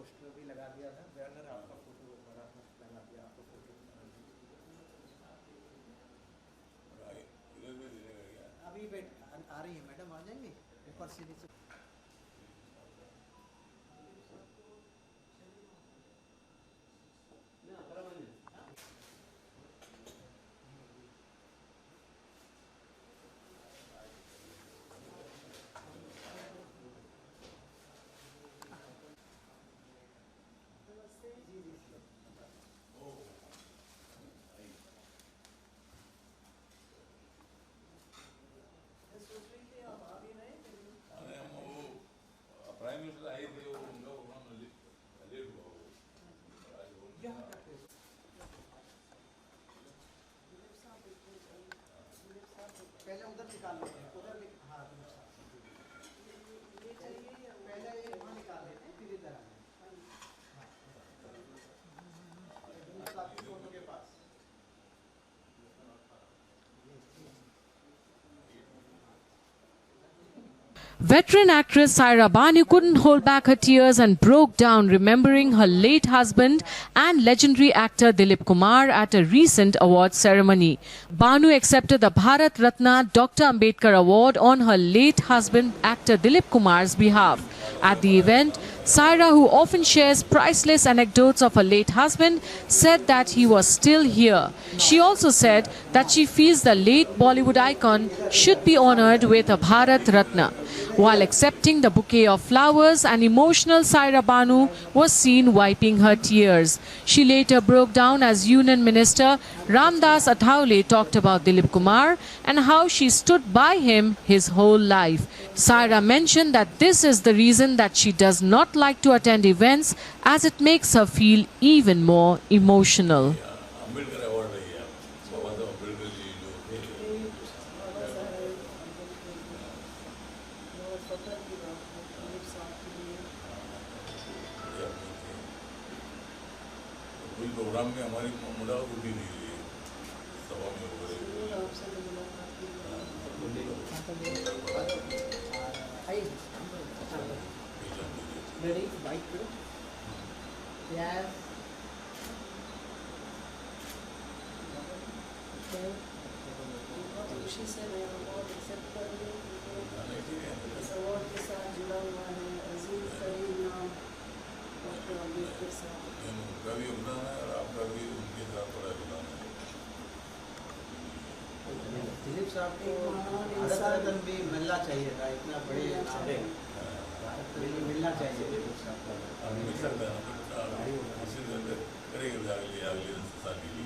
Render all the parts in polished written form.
Poster भी लगा दिया था, बैनर आपका फोटो बड़ा मस्त लगा दिया, आपका फोटो अभी वेट आ रही है मैडम, आ जाएंगे ऊपर से नीचे। प्राइम मिनिस्टर आए थे, वो उनका उन्होंने लेट हुआ वो। पहले उधर निकाल लेते हैं, उधर हाँ पहले ये वहाँ निकाल लेते हैं, फिर इधर आना है फोटो के पास। Veteran actress Saira Banu couldn't hold back her tears and broke down remembering her late husband and legendary actor Dilip Kumar at a recent award ceremony. Banu accepted the Bharat Ratna Dr. Ambedkar Award on her late husband actor Dilip Kumar's behalf. At the event, Saira, who often shares priceless anecdotes of her late husband, said that he was still here. She also said that she feels the late Bollywood icon should be honored with a Bharat Ratna. While accepting the bouquet of flowers, an emotional Saira Banu was seen wiping her tears. She later broke down as Union Minister Ramdas Athaule talked about Dilip Kumar and how she stood by him his whole life. Saira mentioned that this is the reason that she does not like to attend events, as it makes her feel even more emotional. Ambedkar award है ये, बाबा साहब अम्बेडकर जी जो थे, कोई programme में हमारी मुलाकात उठी नहीं हुई सभा में वगैरह। Ready? Bike good? Yes. Okay. खुशी से मैं अवार्ड एक्सेप्ट कर रही हूँ। इस अवार्ड के साथ जुड़ा हुआ है अजीज करीम नाम डॉक्टर अम्बेडकर साहब। उनका भी योगदान है और आपका भी उनके साथ बड़ा योगदान है। दिलीप साहब को भारत रत्न भी मिलना चाहिए था, इतना बड़े नारे मिलना चाहिए दिलीप साहब को। मिल सकता है करेंगे अगले साल के लिए।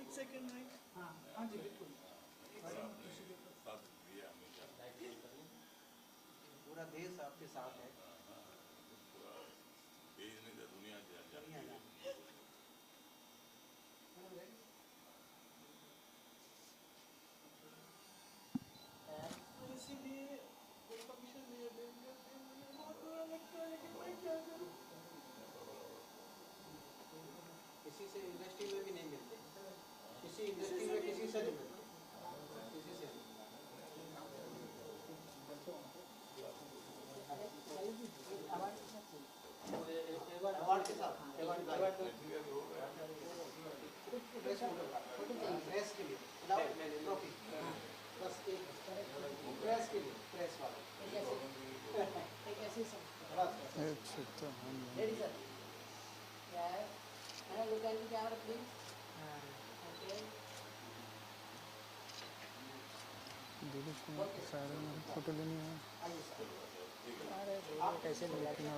एक सेकंड राइट। हाँ जी बिल्कुल, पूरा देश आपके साथ है। इसीलिए परमिशन नहीं देंगे, मुझे बहुत बुरा लगता है कि मैं क्या करूँ। किसी से इंडस्ट्री में भी नहीं मिलते, किसी इंडस्ट्री में किसी से नहीं मिलते, किसी से नहीं। अवार्ड के साथ प्रेस के लिए ट्रॉफी, बस एक प्रेस के लिए, प्रेस वाला एक ऐसे सब रेडी सर यार मैंने look at the camera please. Okay Dilip Kumar के सारे में फोटो लेनी है। आइए सर। अरे कैसे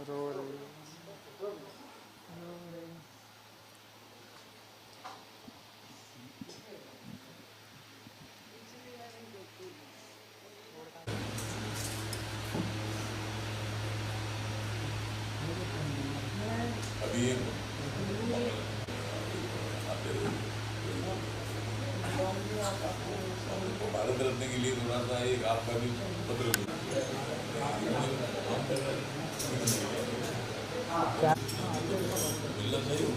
रो रही है। भारत रत्न के लिए थोड़ा सा एक आपका भी पत्र मिलना चाहिए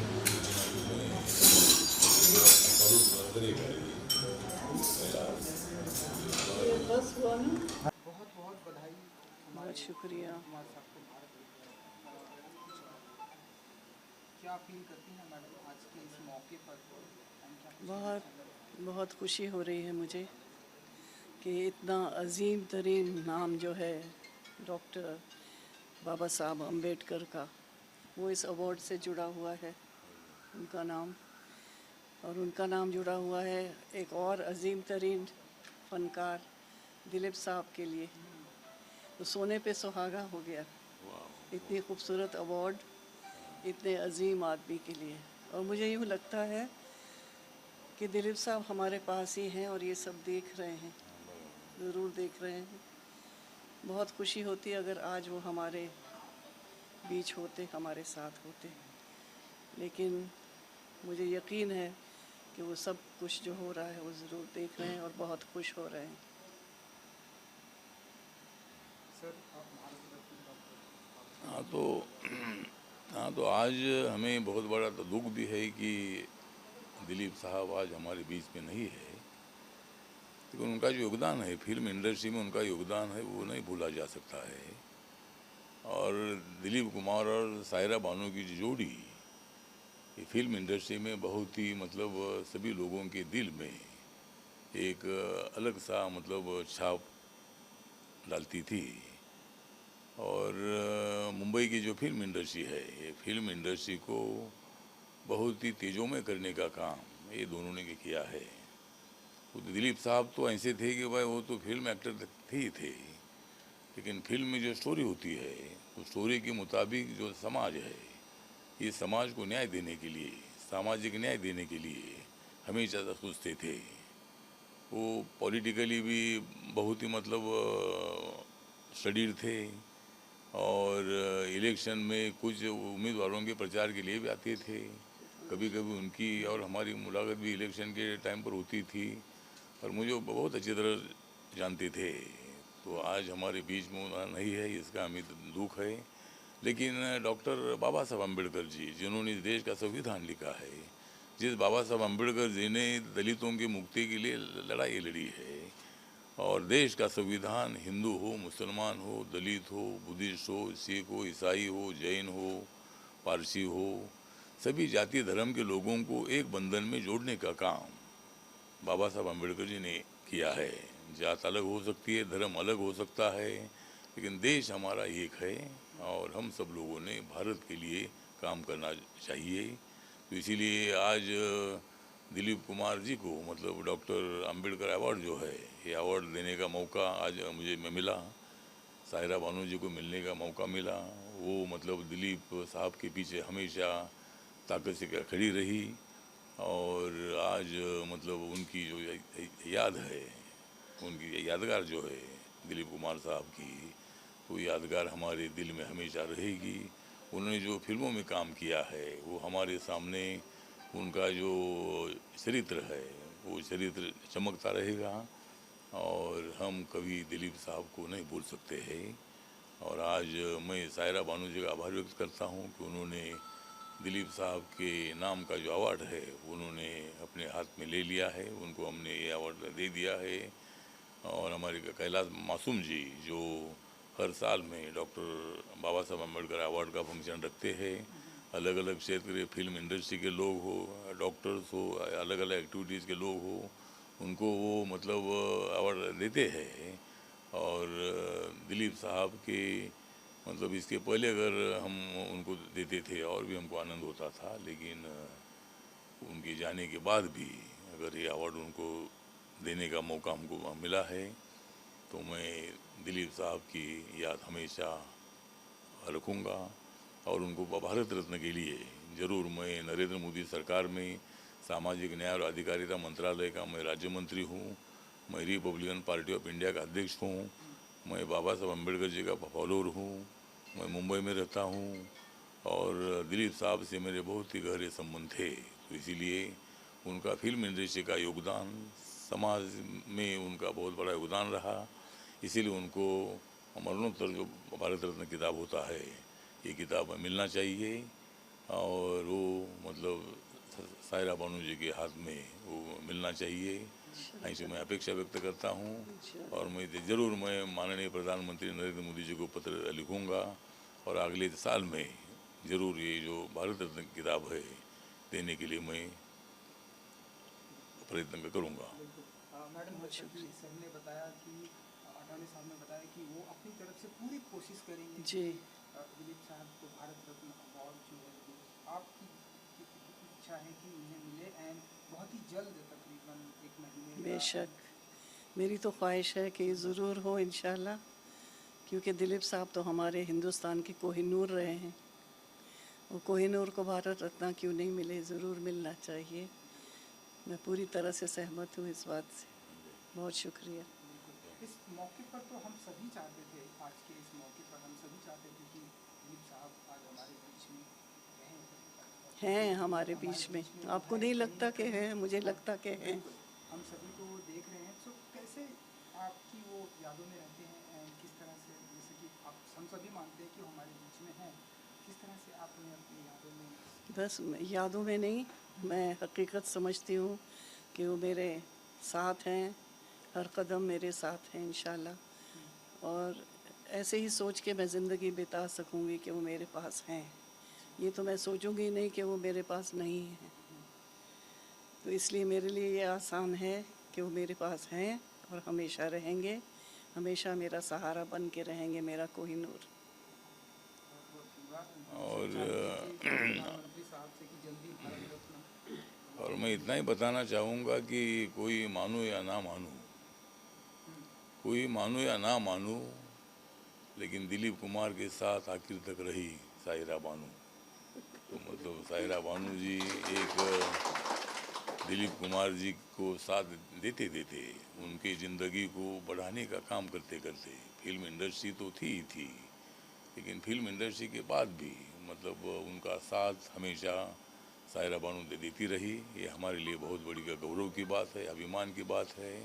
बस हुआ ना। बहुत बहुत बधाई। बहुत शुक्रिया। कुमार साहब को भारत रत्न। क्या फील करती हैं मैडम आज के इस मौके पर? बहुत खुशी हो रही है मुझे कि इतना अजीम तरीन नाम जो है डॉक्टर बाबा साहब अम्बेडकर का, वो इस अवार्ड से जुड़ा हुआ है, उनका नाम। और उनका नाम जुड़ा हुआ है एक और अजीम तरीन फ़नकार दिलीप साहब के लिए, तो सोने पे सुहागा हो गया। इतनी खूबसूरत अवार्ड इतने अजीम आदमी के लिए। और मुझे यूँ लगता है कि दिलीप साहब हमारे पास ही हैं और ये सब देख रहे हैं, ज़रूर देख रहे हैं। बहुत खुशी होती अगर आज वो हमारे बीच होते, हमारे साथ होते। लेकिन मुझे यकीन है कि वो सब कुछ जो हो रहा है वो ज़रूर देख रहे हैं और बहुत खुश हो रहे हैं। हाँ तो आज हमें बहुत बड़ा तो दुख भी है कि दिलीप साहब आज हमारे बीच में नहीं है, लेकिन उनका जो योगदान है फिल्म इंडस्ट्री में, उनका योगदान है वो नहीं भूला जा सकता है। और दिलीप कुमार और सायरा बानो की जो जोड़ी ये फिल्म इंडस्ट्री में बहुत ही मतलब सभी लोगों के दिल में एक अलग सा मतलब छाप डालती थी। और मुंबई की जो फिल्म इंडस्ट्री है, ये फिल्म इंडस्ट्री को बहुत ही तेजोमय करने का काम ये दोनों ने किया है। तो दिलीप साहब तो ऐसे थे कि भाई वो तो फिल्म एक्टर थे, लेकिन फिल्म में जो स्टोरी होती है उस स्टोरी के मुताबिक जो समाज है, ये समाज को न्याय देने के लिए, सामाजिक न्याय देने के लिए हमेशा सोचते थे। वो पॉलिटिकली भी बहुत ही मतलब स्टडीड थे और इलेक्शन में कुछ उम्मीदवारों के प्रचार के लिए भी आते थे। कभी कभी उनकी और हमारी मुलाकात भी इलेक्शन के टाइम पर होती थी और मुझे बहुत अच्छी तरह जानते थे। तो आज हमारे बीच में नहीं है, इसका हमें दुख है। लेकिन डॉक्टर बाबा साहब अम्बेडकर जी, जिन्होंने इस देश का संविधान लिखा है, जिस बाबा साहब अम्बेडकर जी ने दलितों की मुक्ति के लिए लड़ाई लड़ी है, और देश का संविधान हिंदू हो, मुसलमान हो, दलित हो, बुद्धिस्ट हो, सिख हो, ईसाई हो, जैन हो, पारसी हो, सभी जाति धर्म के लोगों को एक बंधन में जोड़ने का काम बाबा साहब अम्बेडकर जी ने किया है। जात अलग हो सकती है, धर्म अलग हो सकता है, लेकिन देश हमारा एक है और हम सब लोगों ने भारत के लिए काम करना चाहिए। तो इसीलिए आज दिलीप कुमार जी को मतलब डॉक्टर अम्बेडकर अवार्ड जो है, ये अवार्ड देने का मौका आज मुझे मिला, सायरा बानो जी को मिलने का मौका मिला। वो मतलब दिलीप साहब के पीछे हमेशा ताकत से खड़ी रही और आज मतलब उनकी जो याद है, उनकी यादगार जो है दिलीप कुमार साहब की, वो यादगार हमारे दिल में हमेशा रहेगी। उन्होंने जो फिल्मों में काम किया है वो हमारे सामने उनका जो चरित्र है वो चरित्र चमकता रहेगा और हम कभी दिलीप साहब को नहीं भूल सकते हैं। और आज मैं सायरा बानो जी का आभार व्यक्त करता हूँ कि उन्होंने दिलीप साहब के नाम का जो अवार्ड है उन्होंने अपने हाथ में ले लिया है, उनको हमने ये अवार्ड दे दिया है। और हमारे कैलाश मासूम जी जो हर साल में डॉक्टर बाबा साहब अम्बेडकर अवार्ड का फंक्शन रखते हैं, अलग अलग क्षेत्र के फिल्म इंडस्ट्री के लोग हो, डॉक्टर्स हो, अलग अलग एक्टिविटीज़ के लोग हो, उनको वो मतलब अवार्ड देते हैं। और दिलीप साहब के मतलब इसके पहले अगर हम उनको देते थे और भी हमको आनंद होता था, लेकिन उनके जाने के बाद भी अगर ये अवार्ड उनको देने का मौका हमको मिला है तो मैं दिलीप साहब की याद हमेशा रखूँगा और उनको भारत रत्न के लिए ज़रूर, मैं नरेंद्र मोदी सरकार में सामाजिक न्याय और अधिकारिता मंत्रालय का मैं राज्य मंत्री हूँ, मैं रिपब्लिकन पार्टी ऑफ इंडिया का अध्यक्ष हूँ, मैं बाबा साहब अम्बेडकर जी का फॉलोअर हूँ, मैं मुंबई में रहता हूँ और दिलीप साहब से मेरे बहुत ही गहरे संबंध थे। तो इसीलिए उनका फिल्म इंडस्ट्री का योगदान समाज में उनका बहुत बड़ा योगदान रहा, इसीलिए उनको मरणोत्तर जो भारत रत्न किताब होता है, ये किताब मिलना चाहिए। और वो मतलब सायरा बानू जी के हाथ में वो मिलना चाहिए, ऐसी मैं अपेक्षा व्यक्त करता हूँ। और मैं माननीय प्रधानमंत्री नरेंद्र मोदी जी को पत्र लिखूँगा और अगले साल में ज़रूर ये जो भारत रत्न किताब है देने के लिए मैं प्रयत्न करूँगा। मैडम सर ने बताया कि अटानी साहब ने बताया कि वो अपनी तरफ से पूरी कोशिश करेंगे जी। दिलीप साहब को भारत रत्न अवार्ड जो है आपकी इच्छा है कि उन्हें मिले एंड बहुत ही जल्द, तकरीबन 1 महीने। बेशक मेरी तो ख्वाहिश है कि ज़रूर हो इंशाल्लाह, क्योंकि दिलीप साहब तो हमारे हिंदुस्तान के कोहिनूर रहे हैं। वो कोहिनूर को भारत रत्न क्यों नहीं मिले, ज़रूर मिलना चाहिए। मैं पूरी तरह से सहमत हूँ इस बात से। बहुत शुक्रिया। इस मौके पर तो हम सभी चाहते थे, आज के इस मौके पर हम सभी चाहते थे कि दिलीप साहब आज हमारे बीच में हैं हमारे बीच में। आपको नहीं लगता कि हैं? मुझे लगता कि हैं। हम सभी तो वो देख रहे हैं। तो कैसे आपकी वो यादों में रहते हैं एंड किस तरह से, जैसे कि आप हम सभी मानते हैं कि वो हमारे बीच में हैं, किस तरह से आपने अपनी यादों में? बस यादों में नहीं, मैं हकीकत समझती हूँ कि वो मेरे साथ हैं, हर कदम मेरे साथ हैं इंशाल्लाह। और ऐसे ही सोच के मैं ज़िंदगी बिता सकूँगी कि वो मेरे पास हैं। ये तो मैं सोचूंगी नहीं कि वो मेरे पास नहीं है। तो इसलिए मेरे लिए ये आसान है कि वो मेरे पास हैं और हमेशा रहेंगे, हमेशा मेरा सहारा बन के रहेंगे, मेरा कोहिनूर। और मैं इतना ही बताना चाहूँगा कि कोई मानू या ना मानू, लेकिन दिलीप कुमार के साथ आखिर तक रही सायरा बानू। तो मतलब सायरा बानू जी एक दिलीप कुमार जी को साथ देते देते उनकी ज़िंदगी को बढ़ाने का काम करते करते फिल्म इंडस्ट्री तो थी ही थी, लेकिन फिल्म इंडस्ट्री के बाद भी मतलब उनका साथ हमेशा सायरा बानू देती रही। ये हमारे लिए बहुत बड़ी गौरव की बात है, अभिमान की बात है।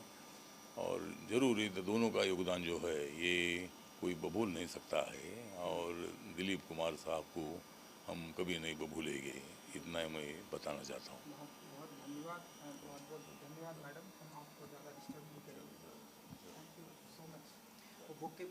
और ज़रूर ये दोनों का योगदान जो है ये कोई बभूल नहीं सकता है, और दिलीप कुमार साहब को हम कभी नहीं बभूलेंगे, इतना मैं बताना चाहता हूँ। बहुत धन्यवाद मैडम, हम आपको ज़्यादा डिस्टर्ब नहीं करेंगे। Thank you so much. Bouquet